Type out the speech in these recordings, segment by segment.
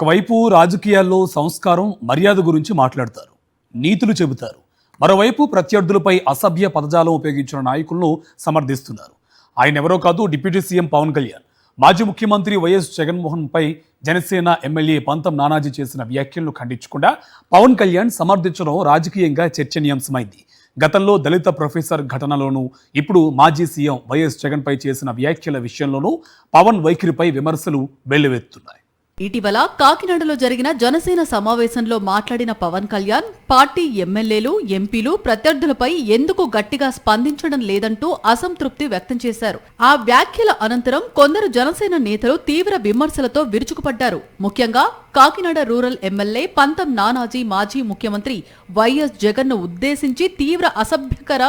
ఒకవైపు రాజకీయాల్లో సంస్కారం మర్యాద గురించి మాట్లాడతారు, నీతులు చెబుతారు. మరోవైపు ప్రత్యర్థులపై అసభ్య పదజాలం ఉపయోగించిన నాయకులను సమర్థిస్తున్నారు. ఆయన ఎవరో కాదు, డిప్యూటీ సీఎం పవన్ కళ్యాణ్. మాజీ ముఖ్యమంత్రి వైఎస్ జగన్మోహన్పై జనసేన ఎమ్మెల్యే పంతం నానాజీ చేసిన వ్యాఖ్యలను ఖండించకుండా పవన్ కళ్యాణ్ సమర్థించడం రాజకీయంగా చర్చనీయాంశమైంది. గతంలో దళిత ప్రొఫెసర్ ఘటనలోనూ, ఇప్పుడు మాజీ సీఎం వైఎస్ జగన్పై చేసిన వ్యాఖ్యల విషయంలోనూ పవన్ వైఖరిపై విమర్శలు వెల్లువెత్తుతున్నాయి. ఇటీవల కాకినాడలో జరిగిన జనసేన సమావేశంలో మాట్లాడిన పవన్ కళ్యాణ్ పార్టీ ఎమ్మెల్యేలు, ఎంపీలు ప్రత్యర్థులపై ఎందుకు గట్టిగా స్పందించడం లేదంటూ అసంతృప్తి వ్యక్తం చేశారు. ఆ వ్యాఖ్యల అనంతరం కొందరు జనసేన నేతలు తీవ్ర విమర్శలతో విరుచుకుపడ్డారు. ముఖ్యంగా కాకినాడ రూరల్ ఎమ్మెల్యే పంతం నానాజీ మాజీ ముఖ్యమంత్రి వైఎస్ జగన్ను ఉద్దేశించి తీవ్ర అసభ్యకర,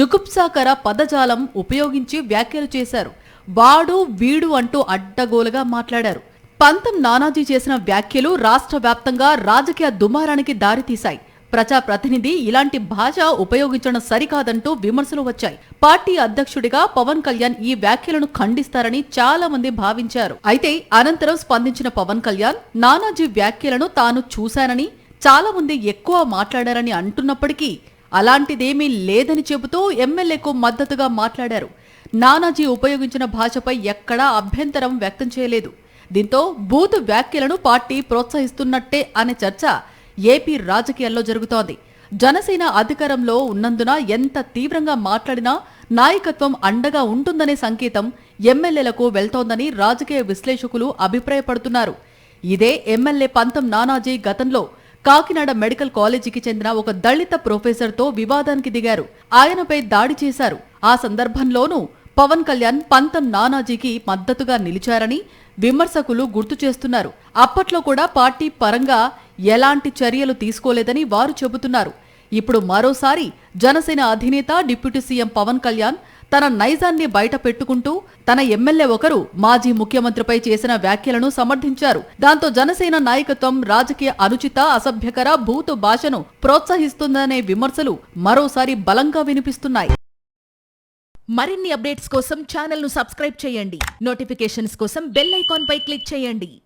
జుగుప్సాకర పదజాలం ఉపయోగించి వ్యాఖ్యలు చేశారు. వాడు వీడు అంటూ అడ్డగోలుగా మాట్లాడారు. పంతం నానాజీ చేసిన వ్యాఖ్యలు రాష్ట్ర వ్యాప్తంగా రాజకీయ దుమారానికి దారితీశాయి. ప్రజాప్రతినిధి ఇలాంటి భాష ఉపయోగించడం సరికాదంటూ విమర్శలు వచ్చాయి. పార్టీ అధ్యక్షుడిగా పవన్ కళ్యాణ్ ఈ వ్యాఖ్యలను ఖండిస్తారని చాలా మంది భావించారు. అయితే అనంతరం స్పందించిన పవన్ కళ్యాణ్ నానాజీ వ్యాఖ్యలను తాను చూశానని, చాలా మంది ఎక్కువ మాట్లాడారని అంటున్నప్పటికీ అలాంటిదేమీ లేదని చెబుతూ ఎమ్మెల్యేకు మద్దతుగా మాట్లాడారు. నానాజీ ఉపయోగించిన భాషపై ఎక్కడా అభ్యంతరం వ్యక్తం చేయలేదు. దీంతో బూతు వ్యాఖ్యలను పార్టీ ప్రోత్సహిస్తున్నట్టే అనే చర్చ ఏపీ రాజకీయాల్లో జరుగుతోంది. జనసేన అధికారంలో ఉన్నందున ఎంత తీవ్రంగా మాట్లాడినా నాయకత్వం అండగా ఉంటుందనే సంకేతం ఎమ్మెల్యేలకు వెళ్తోందని రాజకీయ విశ్లేషకులు అభిప్రాయపడుతున్నారు. ఇదే ఎమ్మెల్యే పంతం నానాజీ గతంలో కాకినాడ మెడికల్ కాలేజీకి చెందిన ఒక దళిత ప్రొఫెసర్తో వివాదానికి దిగారు. ఆయనపై దాడి చేశారు. ఆ సందర్భంలోనూ పవన్ కళ్యాణ్ పంతం నానాజీకి మద్దతుగా నిలిచారని విమర్శకులు గుర్తు చేస్తున్నారు. అప్పట్లో కూడా పార్టీ పరంగా ఎలాంటి చర్యలు తీసుకోలేదని వారు చెబుతున్నారు. ఇప్పుడు మరోసారి జనసేన అధినేత డిప్యూటీ సీఎం పవన్ కళ్యాణ్ తన నైజాన్ని బయట పెట్టుకుంటూ తన ఎమ్మెల్యే ఒకరు మాజీ ముఖ్యమంత్రిపై చేసిన వ్యాఖ్యలను సమర్థించారు. దాంతో జనసేన నాయకత్వం రాజకీయ అనుచిత, అసభ్యకర, భూతు భాషను ప్రోత్సహిస్తుందనే విమర్శలు మరోసారి బలంగా వినిపిస్తున్నాయి. మరిన్ని అప్డేట్స్ కోసం ఛానల్ ను సబ్స్క్రైబ్ చేయండి. నోటిఫికేషన్స్ కోసం బెల్ ఐకాన్ పై క్లిక్ చేయండి.